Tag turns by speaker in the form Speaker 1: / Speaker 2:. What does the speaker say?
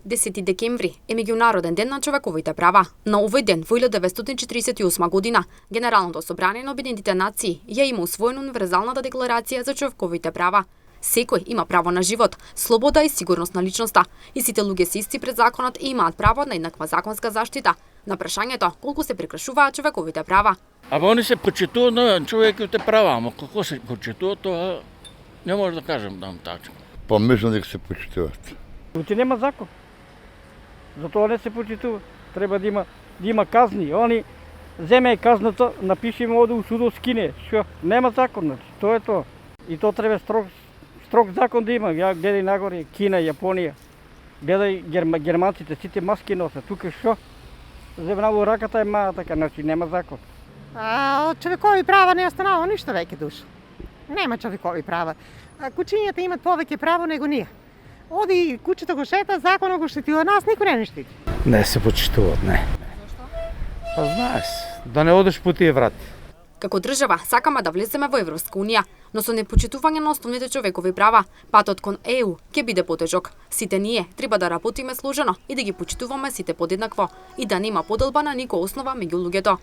Speaker 1: 10 декември е меѓународен ден на човековите права. На овој ден во 1948 година Генералното собрание на Обединетите нации ја има усвоено универзалната декларација за човековите права. Секој има право на живот, слобода и сигурност на личноста, и сите луѓе се исти пред законот и имаат право на еднаква законска заштита. На прашањето колку се прекршуваат човековите права.
Speaker 2: Они се почитуваат на човековите права, ама како се почитуваат, тоа не може да кажем тачно.
Speaker 3: Помежно дека се почитуваат.
Speaker 4: Оти нема закон. Затоа не се почитува. Треба да има казни. Они земе казната, напише им оде у судот скине. Шо? Нема закон, значи. Тоа е тоа. И тоа треба строг закон да има. Ја гледај нагоре, Кина, Јапонија. Гледај германците, сите маски носат. Тука шо? Земнало раката е маа така, значи нема закон.
Speaker 5: Од човекови права не останало ништо веќе душ. Нема човекови права. Кучињата имат повеќе право него ние. Оди кучето го шета, законот го штити, од нас никој не штити.
Speaker 6: Не се почитуваат, не. Па знаеш, да не одиш по тие врати.
Speaker 1: Како држава сакаме да влеземе во Европска унија, но со непочитување на основните човекови права, патот кон ЕУ ќе биде потежок. Сите ние треба да работиме служено и да ги почитуваме сите подеднакво и да нема поделба на никоја основа меѓу луѓето.